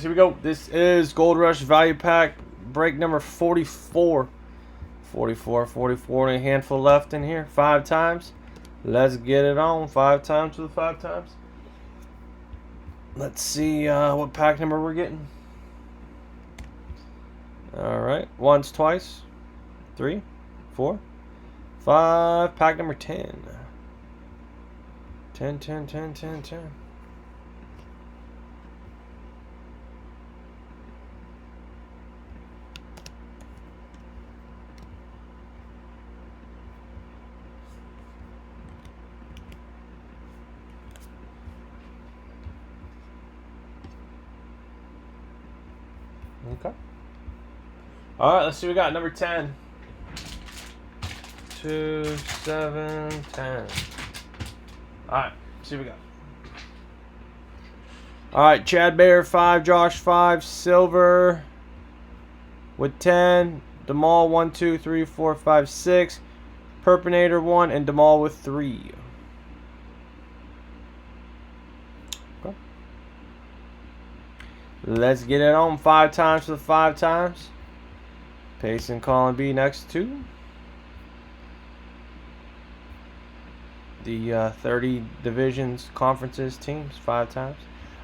Here we go. This is Gold Rush Value Pack break number 44. 44, and a handful left in here. 5 times. Let's get it on. 5 times for the 5 times. Let's see what pack number we're getting. Alright. Once, twice. 3, 4, 5. Pack number 10. 10. Okay. Alright, let's see what we got. Number 10. 2, 7, 10. Alright, see what we got. Alright, Chad Bayer 5, Josh 5, Silver with 10, Demal 1, 2, 3, 4, 5, 6, Perpinator 1, and Demal with 3. Okay. Let's get it on. 5 times for the 5 times. Payson, Colin B next to the 30 divisions, conferences, teams. 5 times.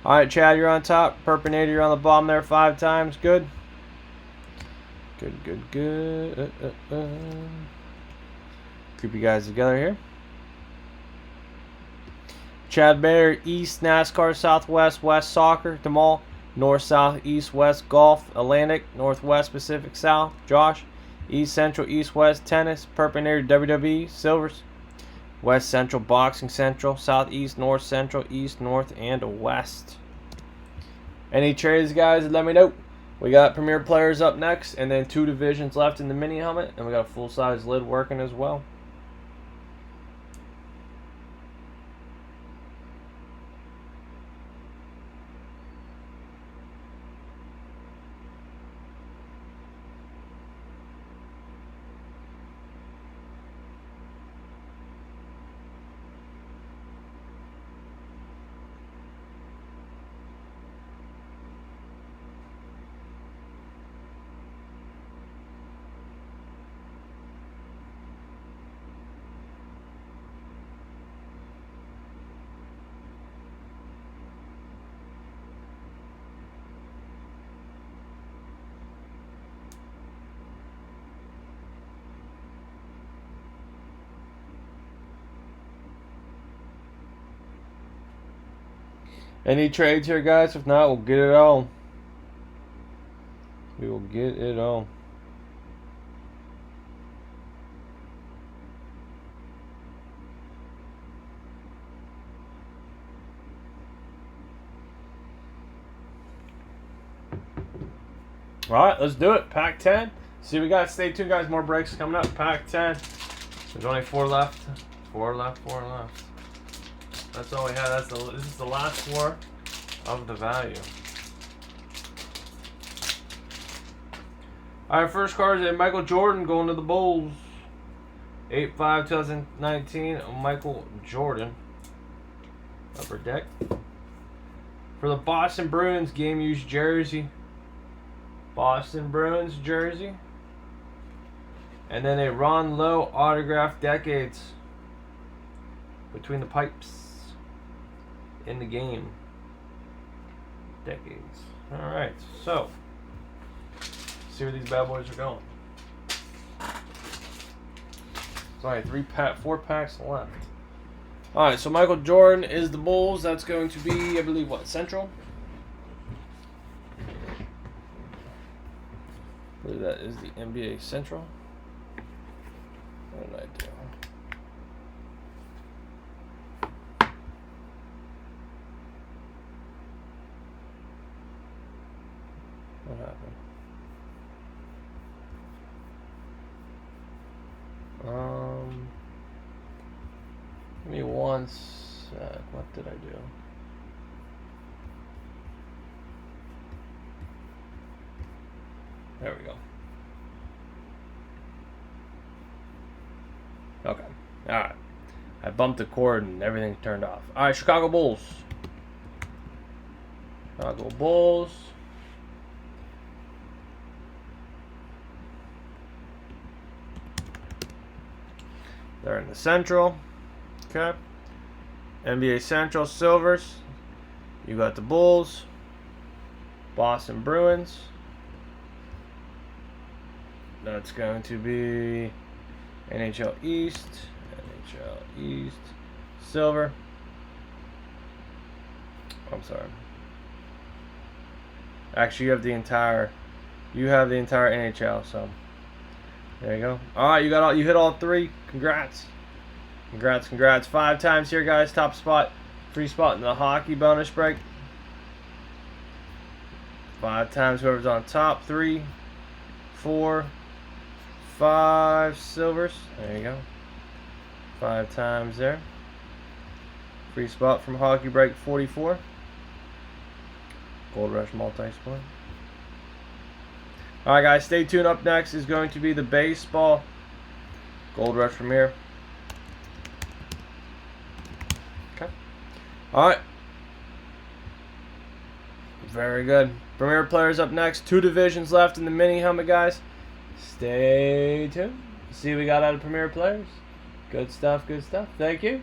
Alright, Chad, you're on top. Perpinator, you're on the bottom there 5 times. Good. Good. Group you guys together here. Chad Bayer, East, NASCAR, Southwest, West, Soccer. Demal, North, South, East, West, Golf. Atlantic, Northwest, Pacific, South. Josh, East, Central, East, West, Tennis. Perpinator, WWE. Silvers, West, Central, Boxing, Central. Southeast, North, Central, East, North, and West. Any trades, guys, let me know. We got Premier Players up next, and then 2 divisions left in the mini helmet, and we got a full-size lid working as well. Any trades here, guys? If not, we'll get it on. We will get it on. Alright, let's do it. Pack 10. See what we got. Stay tuned, guys. More breaks coming up. Pack 10. There's only 4 left. 4 left. That's all we have. This is the last 4 of the value. Alright, first card is Michael Jordan going to the Bulls. 8/5/2019. Michael Jordan. Upper deck. For the Boston Bruins, game used jersey. Boston Bruins jersey. And then a Ron Lowe autograph, decades between the pipes in the game. Decades. Alright, so see where these bad boys are going. Sorry, 4 packs left. Alright, so Michael Jordan is the Bulls. That's going to be, I believe, what, Central? I believe that is the NBA Central. What did I do? What happened? Give me 1 sec. What did I do? There we go. Okay. Alright. I bumped the cord and everything turned off. Alright, Chicago Bulls. Chicago Bulls. They're in the Central. Okay. NBA Central Silvers. You got the Bulls. Boston Bruins. That's going to be NHL East. NHL East. Silver. I'm sorry. Actually, you have the entire NHL. So there you go. All right, you hit all three. Congrats. Congrats. 5 times here, guys. Top spot, free spot in the hockey bonus break. 5 times whoever's on top. 3, 4, 5 silvers. There you go. 5 times there. Free spot from hockey break 44. Gold Rush multi-sport. Alright, guys, stay tuned. Up next is going to be the baseball Gold Rush from here. Okay. Alright. Very good. Premier Players up next. 2 divisions left in the mini helmet, guys. Stay tuned. See what we got out of Premier Players. Good stuff. Thank you.